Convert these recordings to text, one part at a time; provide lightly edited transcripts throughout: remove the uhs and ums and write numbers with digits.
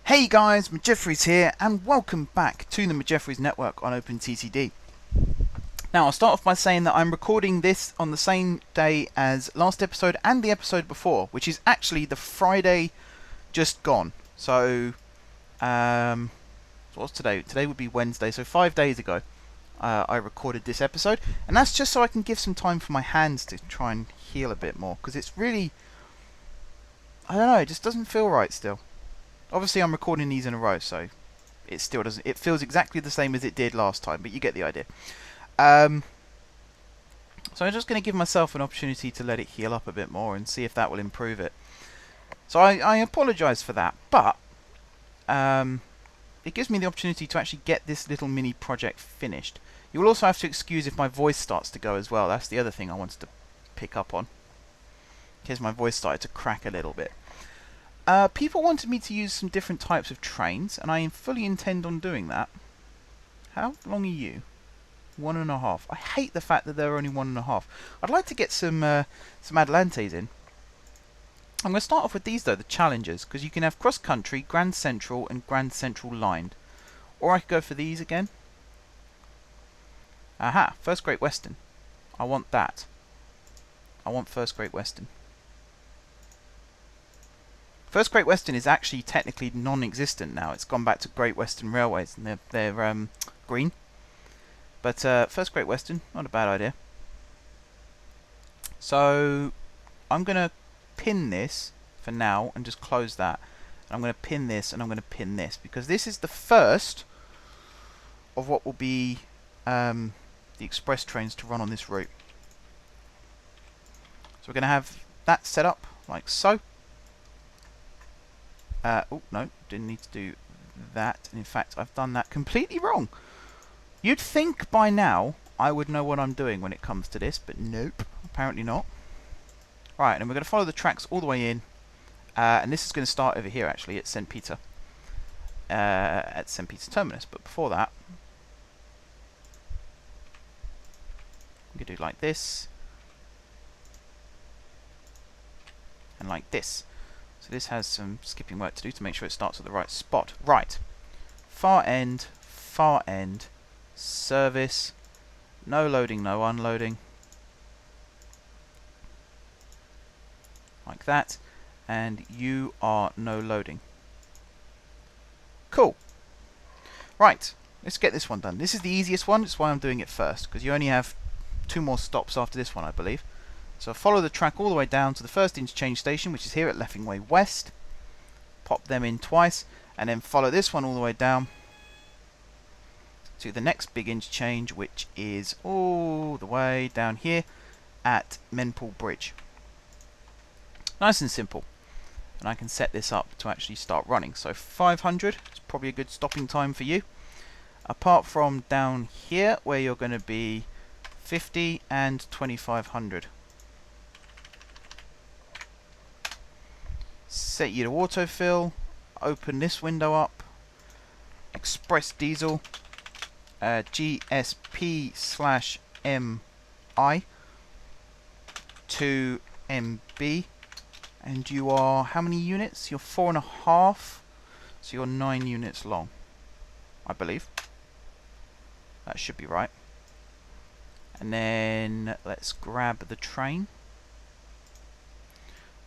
Hey guys, McJeffries here, and welcome back to the McJeffries Network on OpenTTD. Now, I'll start off by saying that I'm recording this on the same day as last episode and the episode before, which is actually the Friday just gone. So what's today? Today would be Wednesday, so 5 days ago I recorded this episode, and that's just so I can give some time for my hands to try and heal a bit more, because it's really, I don't know, it just doesn't feel right still. Obviously I'm recording these in a row, so it still doesn't, it feels exactly the same as it did last time, but you get the idea. So I'm just going to give myself an opportunity to let it heal up a bit more and see if that will improve it. So I apologise for that, but it gives me the opportunity to actually get this little mini project finished. You will also have to excuse if my voice starts to go as well. That's the other thing I wanted to pick up on, in case my voice started to crack a little bit. People wanted me to use some different types of trains, and I fully intend on doing that. How long are you? 1.5. I hate the fact that they're only 1.5. I'd like to get some Atlantes in. I'm going to start off with these though, the Challengers, because you can have Cross Country, Grand Central, and Grand Central Lined. Or I could go for these again. Aha, First Great Western. I want that. I want First Great Western. First Great Western is actually technically non-existent now. It's gone back to Great Western Railways, and they're green. But First Great Western, not a bad idea. So I'm going to pin this for now and just close that. And I'm going to pin this and I'm going to pin this, because this is the first of what will be the express trains to run on this route. So we're going to have that set up like so. Oh, no, didn't need to do that. And in fact, I've done that completely wrong. You'd think by now I would know what I'm doing when it comes to this, but nope, apparently not. Right, and we're going to follow the tracks all the way in. And this is going to start over here, actually, at St. Peter. At St. Peter's Terminus. But before that, I'm going to do like this. And like this. So this has some skipping work to do to make sure it starts at the right spot. Right. Far end, service, no loading, no unloading. Like that. And you are no loading. Cool. Right. Let's get this one done. This is the easiest one. That's why I'm doing it first, because you only have 2 more stops after this one, I believe. So follow the track all the way down to the first interchange station, which is here at Leffing Way West. Pop them in twice, and then follow this one all the way down to the next big interchange, which is all the way down here at Menpool Bridge. Nice and simple. And I can set this up to actually start running. So 500 is probably a good stopping time for you. Apart from down here, where you're going to be 50 and 2500. Set you to autofill, open this window up, express diesel, GSP/MI to MB, and you are how many units? You're 4.5, so you're 9 units long, I believe. That should be right. And then let's grab the train.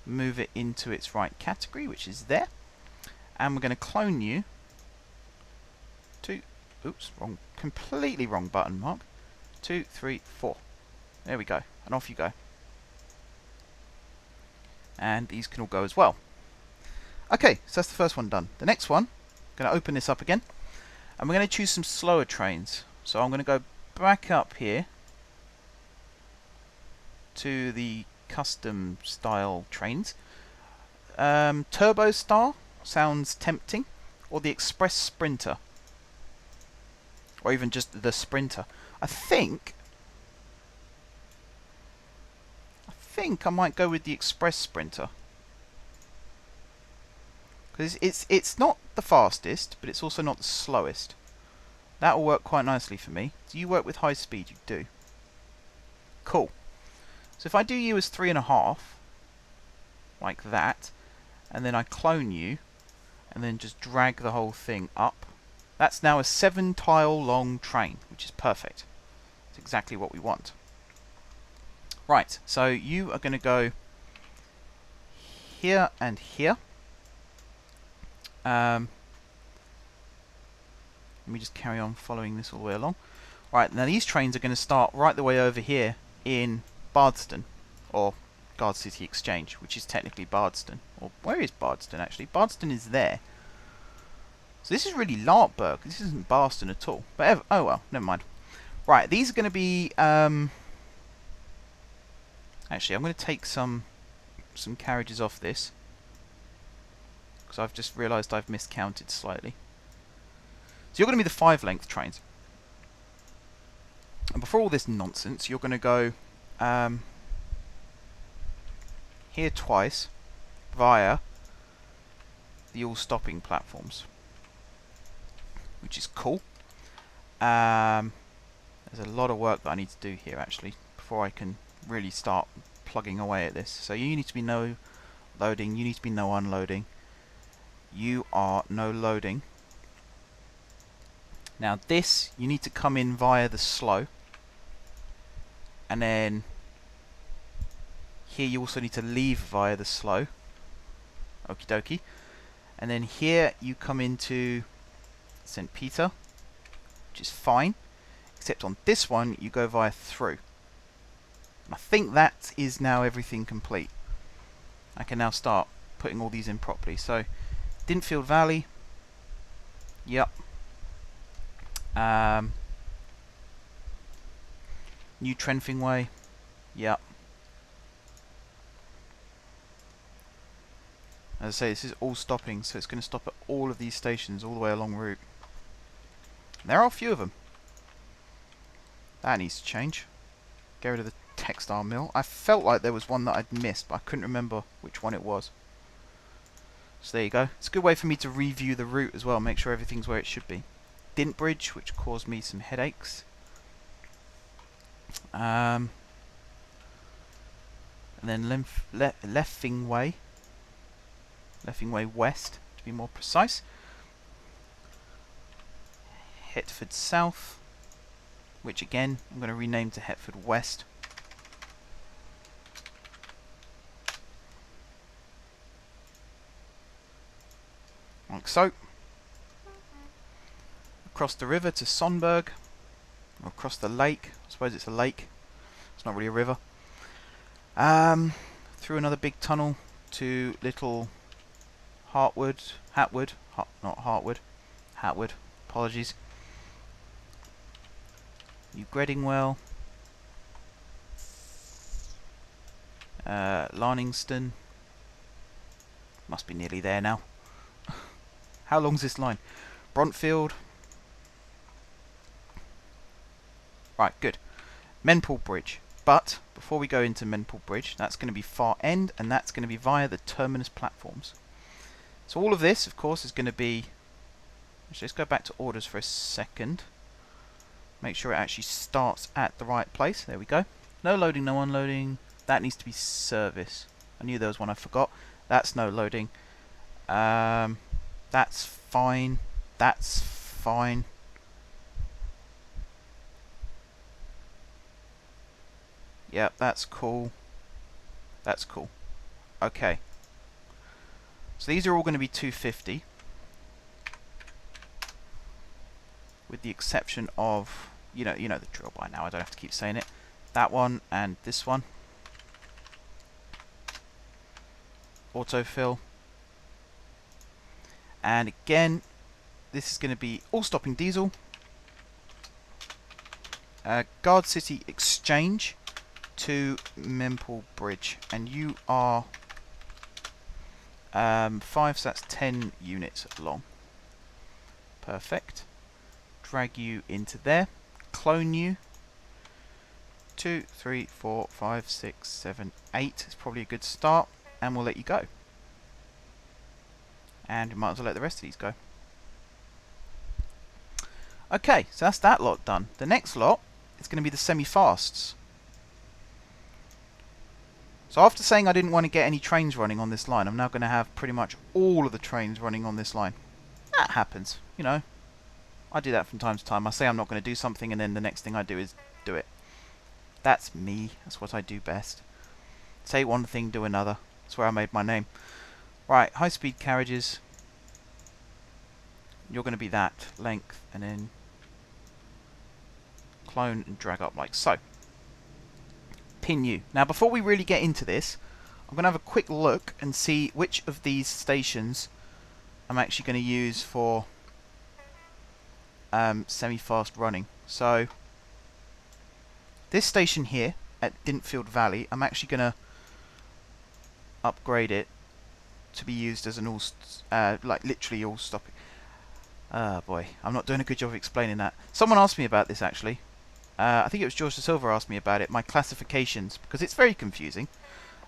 Move it into its right category, which is there, and we're going to clone you to, oops, wrong, completely wrong button mark, 2, 3, 4. There we go, and off you go. And these can all go as well. Okay, so that's the first one done. The next one, I'm going to open this up again, and we're going to choose some slower trains. So I'm going to go back up here to the custom style trains. Turbo Star sounds tempting, or the Express Sprinter, or even just the Sprinter. I think I might go with the Express Sprinter, because it's not the fastest, but it's also not the slowest. That will work quite nicely for me. Do you work with high speed? You do. Cool. So if I do you as 3.5, like that, and then I clone you, and then just drag the whole thing up. That's now a 7-tile long train, which is perfect. It's exactly what we want. Right, so you are going to go here and here. Let me just carry on following this all the way along. Right, now these trains are going to start right the way over here in Bardstown, or Guard City Exchange, which is technically Bardstown. Or where is Bardstown actually? Bardstown is there. So this is really Larkburg. This isn't Bardstown at all. But oh well, never mind. Right, these are going to be. Actually, I'm going to take some carriages off this because I've just realised I've miscounted slightly. So you're going to be the 5-length trains. And before all this nonsense, you're going to go here twice via the all-stopping platforms, which is cool. There's a lot of work that I need to do here actually before I can really start plugging away at this. So you need to be no loading, you need to be no unloading. You are no loading. Now this, you need to come in via the slow. And then here you also need to leave via the slow. Okie dokie. And then here you come into St. Peter, which is fine. Except on this one you go via through. And I think that is now everything complete. I can now start putting all these in properly. So, Dinfield Valley. Yep. New Trenfing Way. Yep. As I say, this is all stopping, so it's going to stop at all of these stations all the way along route. And there are a few of them. That needs to change. Get rid of the textile mill. I felt like there was one that I'd missed, but I couldn't remember which one it was. So there you go. It's a good way for me to review the route as well, make sure everything's where it should be. Dintbridge, which caused me some headaches. And then Leffing Way. Leffing Way West, to be more precise. Hetford South, which again, I'm going to rename to Hetford West. Like so. Across the river to Sonberg, or across the lake. I suppose it's a lake. It's not really a river. Through another big tunnel to Little Hatwood. Not Hartwood. Hatwood. Apologies. New Gredingwell. Larningston. Must be nearly there now. How long's this line? Brontfield. Right, good. Menpool Bridge. But, before we go into Menpool Bridge, that's going to be far end, and that's going to be via the terminus platforms. So all of this, of course, is going to be... Let's go back to orders for a second. Make sure it actually starts at the right place. There we go. No loading, no unloading. That needs to be service. I knew there was one I forgot. That's no loading. That's fine. That's fine. Yep, that's cool. That's cool. Okay. So these are all going to be 250. With the exception of, you know the drill by now, I don't have to keep saying it. That one and this one. Autofill. And again, this is going to be all stopping diesel. Guard City Exchange to Menpool Bridge. And you are 5, so that's 10 units long. Perfect. Drag you into there. Clone you. 2, 3, 4, 5, 6, 7, 8. It's probably a good start. And we'll let you go. And we might as well let the rest of these go. Okay, so that's that lot done. The next lot is going to be the semi-fasts. So after saying I didn't want to get any trains running on this line, I'm now going to have pretty much all of the trains running on this line. That happens, you know. I do that from time to time. I say I'm not going to do something, and then the next thing I do is do it. That's me. That's what I do best. Say one thing, do another. That's where I made my name. Right, high-speed carriages. You're going to be that length, and then clone and drag up like so. Pin you. Now, before we really get into this, I'm going to have a quick look and see which of these stations I'm actually going to use for semi-fast running. So, this station here at Dintfield Valley, I'm actually going to upgrade it to be used as an all, like literally all stopping. Boy, I'm not doing a good job of explaining that. Someone asked me about this actually. I think it was George de Silva asked me about it, my classifications, because it's very confusing.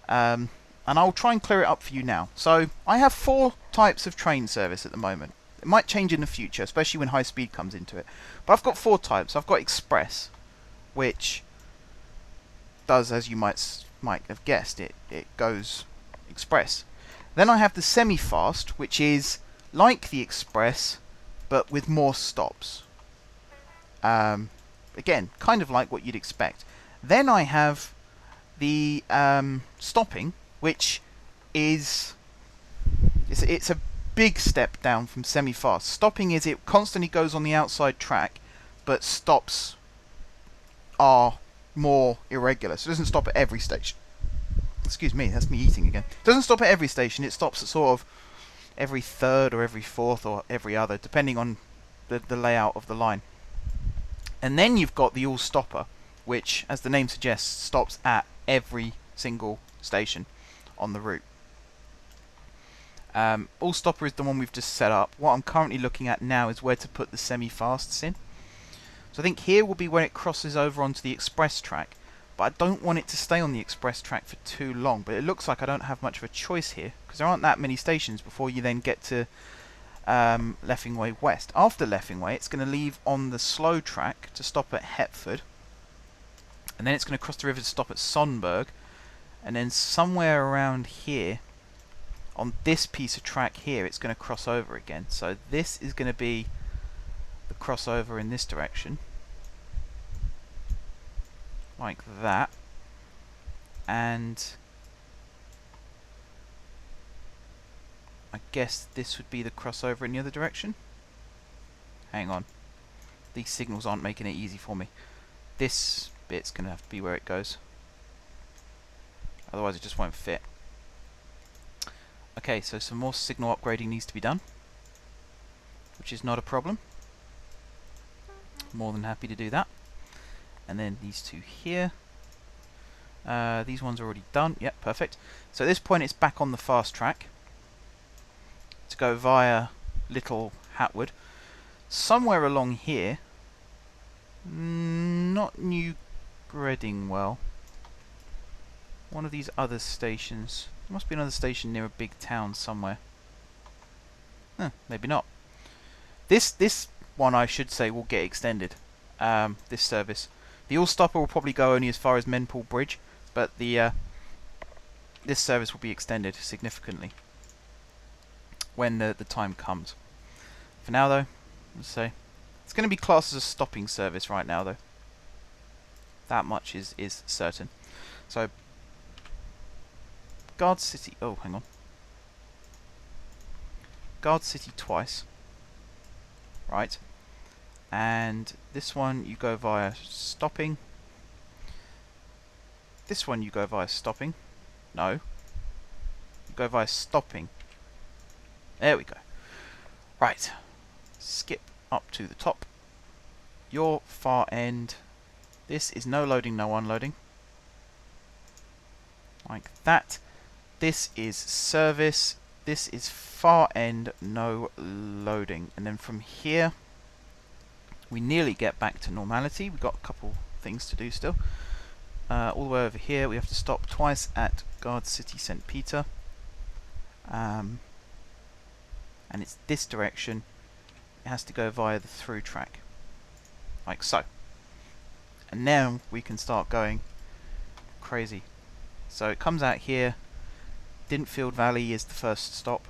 And I'll try and clear it up for you now. So, I have 4 types of train service at the moment. It might change in the future, especially when high speed comes into it. But I've got 4 types. I've got Express, which does, as you might have guessed, it goes Express. Then I have the SemiFast, which is like the Express, but with more stops. Again, kind of like what you'd expect. Then I have the stopping, which is it's a big step down from semi-fast. Stopping is it constantly goes on the outside track, but stops are more irregular. So it doesn't stop at every station. Excuse me, that's me eating again. It doesn't stop at every station. It stops at sort of every third or every fourth or every other, depending on the layout of the line. And then you've got the all-stopper, which, as the name suggests, stops at every single station on the route. All-stopper is the one we've just set up. What I'm currently looking at now is where to put the semi-fasts in. So I think here will be when it crosses over onto the express track, but I don't want it to stay on the express track for too long. But it looks like I don't have much of a choice here, because there aren't that many stations before you then get to Leffingway West. After Leffingway, it's going to leave on the slow track to stop at Hetford, and then it's going to cross the river to stop at Sonberg, and then somewhere around here, on this piece of track here, it's going to cross over again. So this is going to be the crossover in this direction, like that, and I guess this would be the crossover in the other direction. Hang on. These signals aren't making it easy for me. This bit's going to have to be where it goes. Otherwise it just won't fit. Okay, so some more signal upgrading needs to be done, which is not a problem. More than happy to do that. And then these two here. These ones are already done. Yep, perfect. So at this point it's back on the fast track to go via Little Hatwood. Somewhere along here, not New Gredingwell, one of these other stations. There must be another station near a big town somewhere. Maybe not. This one, I should say, will get extended. This service. The all-stopper will probably go only as far as Menpool Bridge, but the this service will be extended significantly when the time comes. For now, though, let's say it's going to be classed as a stopping service right now, though. That much is certain. So, Guard City. Oh, hang on. Guard City twice. Right. And this one you go via stopping. This one you go via stopping. No. You go via stopping. There we go. Right. Skip up to the top. Your far end. This is no loading, no unloading. Like that. This is service. This is far end, no loading. And then from here, we nearly get back to normality. We've got a couple things to do still. All the way over here, we have to stop twice at Guard City St. Peter. And it's this direction. It has to go via the through track. Like so. And now we can start going crazy. So it comes out here. Dintfield Valley is the first stop,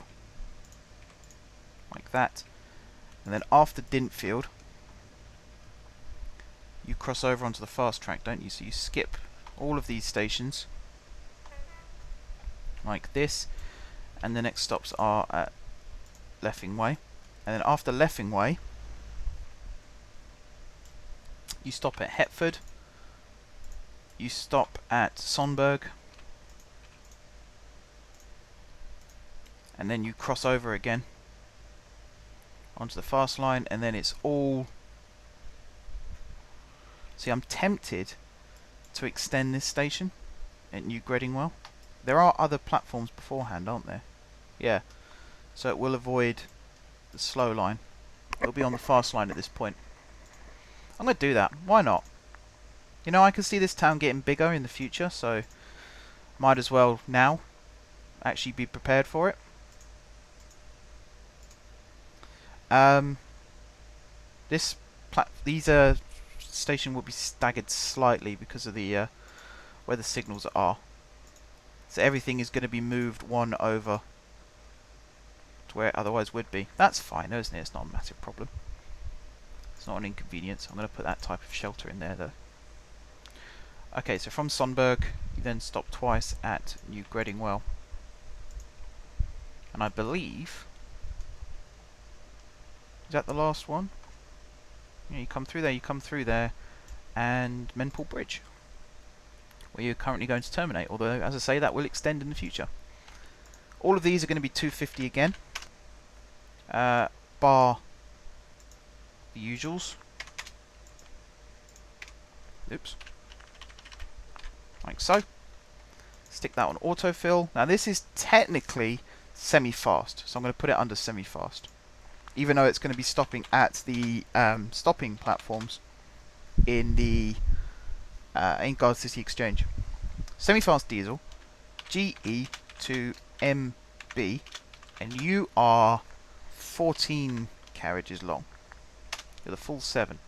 like that, and then after Dintfield you cross over onto the fast track, don't you? So you skip all of these stations like this, and the next stops are at Leffing Way, and then after Leffing Way you stop at Hetford, you stop at Sonberg, and then you cross over again onto the fast line, and then it's all... See, I'm tempted to extend this station at New Gredingwell. There are other platforms beforehand, aren't there? Yeah. So it will avoid the slow line. It'll be on the fast line at this point. I'm going to do that. Why not? You know, I can see this town getting bigger in the future, so might as well now actually be prepared for it. These station will be staggered slightly because of the where the signals are. So everything is going to be moved one over to where it otherwise would be. That's fine, isn't it? It's not a massive problem. It's not an inconvenience. I'm going to put that type of shelter in there, though. Okay, so from Sonberg, you then stop twice at New Gredingwell. And I believe... Is that the last one? Yeah, you come through there, and Menpool Bridge, where you're currently going to terminate, although, as I say, that will extend in the future. All of these are going to be 250 again, bar the usuals. Oops. Like so. Stick that on autofill. Now this is technically semi-fast, so I'm going to put it under semi-fast, even though it's going to be stopping at the stopping platforms in the in Guard City Exchange. Semi-fast diesel, GE to MB, and you are 14 carriages long. You're the full 7.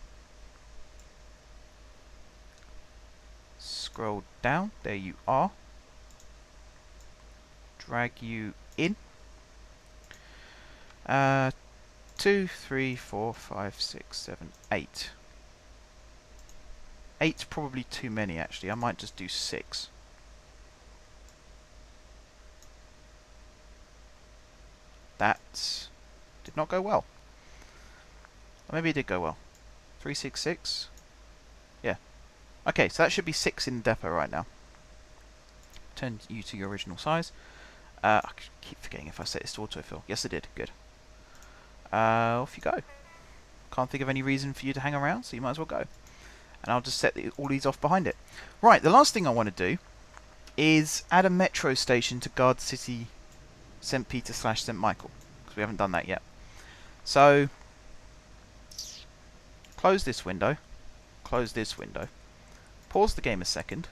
Scroll down, there you are. Drag you in. 2, 3, 4, 5, 6, 7, 8. 8's probably too many, actually. I might just do 6. That did not go well. Or maybe it did go well. 3, 6, 6. Yeah. Okay, so that should be 6 in the depot right now. Turn you to your original size. I keep forgetting if I set this to autofill. Yes, I did. Good. Off you go. Can't think of any reason for you to hang around, so you might as well go. And I'll just set all these off behind it. Right, the last thing I want to do is add a metro station to Guard City St. Peter / St. Michael, because we haven't done that yet. So, close this window, close this window, pause the game a second.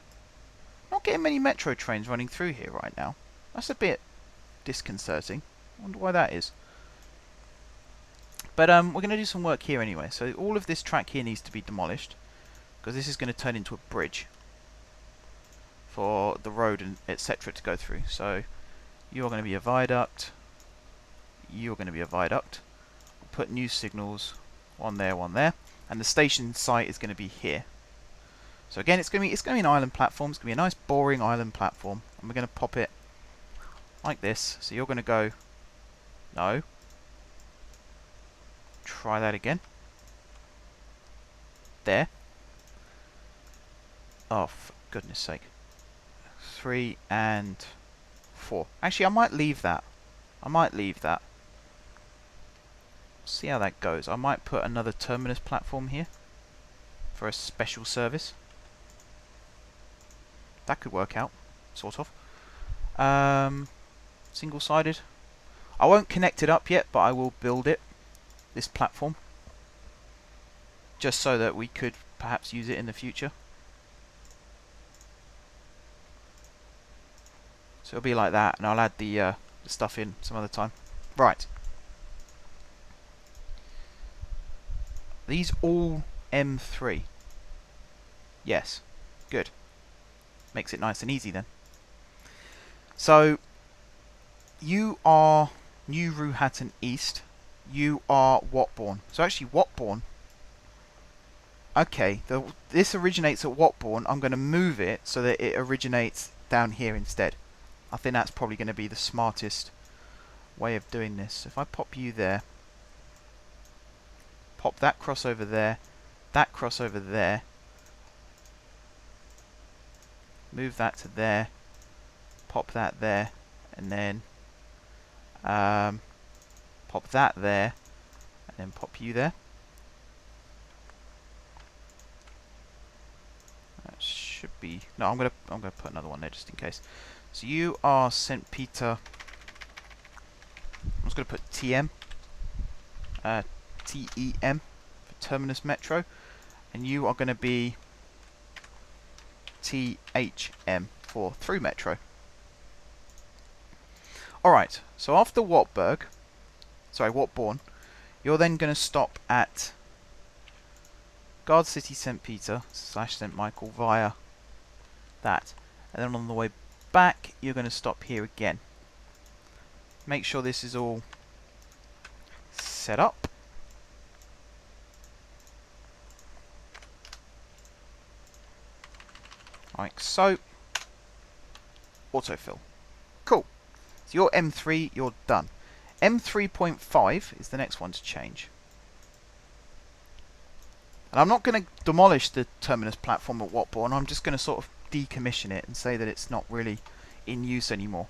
Not getting many metro trains running through here right now. That's a bit disconcerting. I wonder why that is. But we're going to do some work here anyway. So all of this track here needs to be demolished, because this is going to turn into a bridge for the road and etc. to go through. So you're going to be a viaduct. You're going to be a viaduct. We'll put new signals, one there, and the station site is going to be here. So again, it's going to be an island platform. It's going to be a nice, boring island platform, and we're going to pop it like this. So you're going to go, no. Try that again. There. Oh, for goodness sake. 3 and 4. Actually, I might leave that. See how that goes. I might put another terminus platform here for a special service. That could work out, sort of. Single-sided. I won't connect it up yet, but I will build it, this platform, just so that we could perhaps use it in the future. So it'll be like that, and I'll add the stuff in some other time. Right. These all M3. Yes. Good. Makes it nice and easy then. So you are New Ruhatton East. You are Watbourne. So actually Watbourne. Okay, this originates at Watbourne. I'm going to move it so that it originates down here instead. I think that's probably going to be the smartest way of doing this. If I pop you there, pop that crossover there, that crossover there, move that to there, pop that there, and then pop that there, and then pop you there. That should be no. I'm gonna put another one there just in case. So you are St. Peter. I'm just gonna put TM, TEM for Terminus Metro, and you are going to be THM for Through Metro. Alright, so after Watbourne, you're then going to stop at Guard City St. Peter / St. Michael via that. And then on the way back, you're going to stop here again. Make sure this is all set up. Like so. Autofill. Cool. So you're M3, you're done. M3.5 is the next one to change. And I'm not going to demolish the terminus platform at Watbourne. I'm just going to sort of decommission it and say that it's not really in use anymore.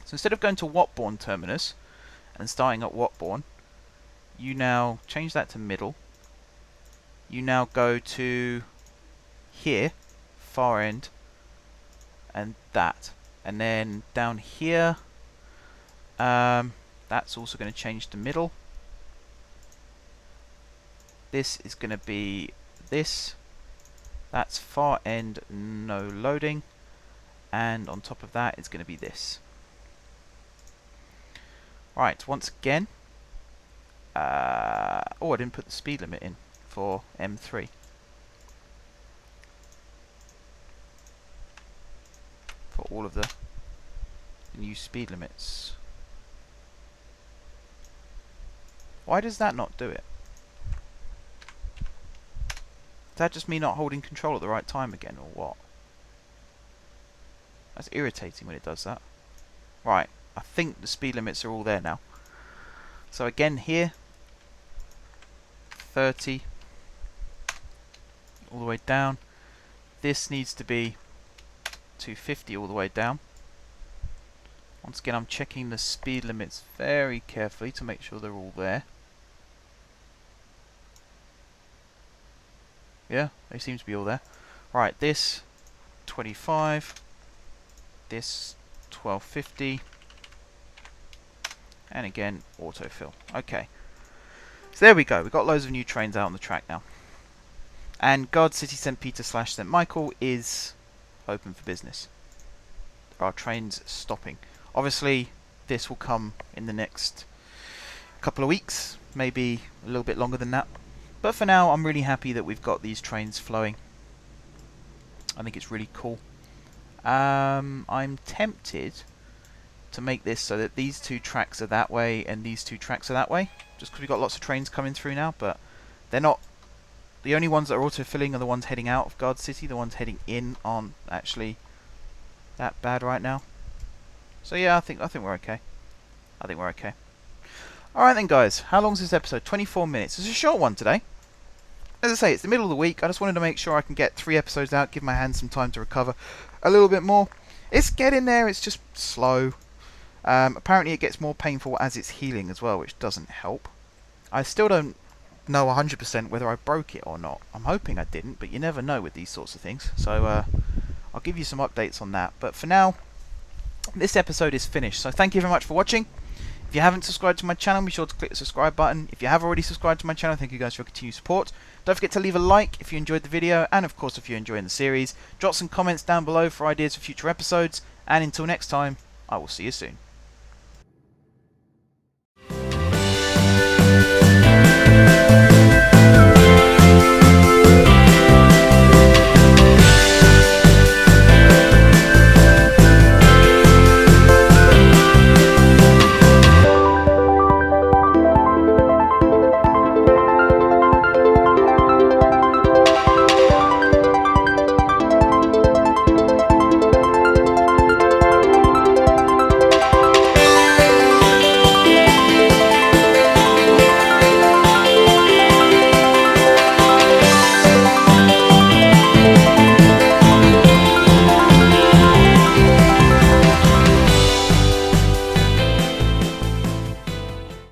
So instead of going to Watbourne terminus and starting at Watbourne, you now change that to middle. You now go to here, far end, and that. And then down here, that's also going to change to middle. This is going to be this. That's far end, no loading. And on top of that, it's going to be this. Right, once again. Oh, I didn't put the speed limit in for M3. For all of the new speed limits. Why does that not do it? Is that just me not holding control at the right time again, or what? That's irritating when it does that. Right, I think the speed limits are all there now. So again here, 30, all the way down. This needs to be 250 all the way down. Once again, I'm checking the speed limits very carefully to make sure they're all there. Yeah, they seem to be all there. Right, this 25, this 1250, and again autofill. Okay, so there we go. We've got loads of new trains out on the track now, and Guard City St. Peter / St. Michael is open for business. There are trains stopping. Obviously, this will come in the next couple of weeks, maybe a little bit longer than that. But for now, I'm really happy that we've got these trains flowing. I think it's really cool. I'm tempted to make this so that these two tracks are that way and these two tracks are that way, just because we've got lots of trains coming through now, but they're not. The only ones that are auto-filling are the ones heading out of Guard City. The ones heading in aren't actually that bad right now. So yeah, I think we're okay. I think we're okay. Alright then guys, how long is this episode? 24 minutes. It's a short one today. As I say, it's the middle of the week. I just wanted to make sure I can get 3 episodes out, give my hands some time to recover a little bit more. It's getting there, it's just slow. Apparently it gets more painful as it's healing as well, which doesn't help. I still don't know 100% whether I broke it or not. I'm hoping I didn't, but you never know with these sorts of things. So I'll give you some updates on that. But for now, this episode is finished. So thank you very much for watching. If you haven't subscribed to my channel, be sure to click the subscribe button. If you have already subscribed to my channel, thank you guys for your continued support. Don't forget to leave a like if you enjoyed the video, and of course if you're enjoying the series. Drop some comments down below for ideas for future episodes, and until next time, I will see you soon.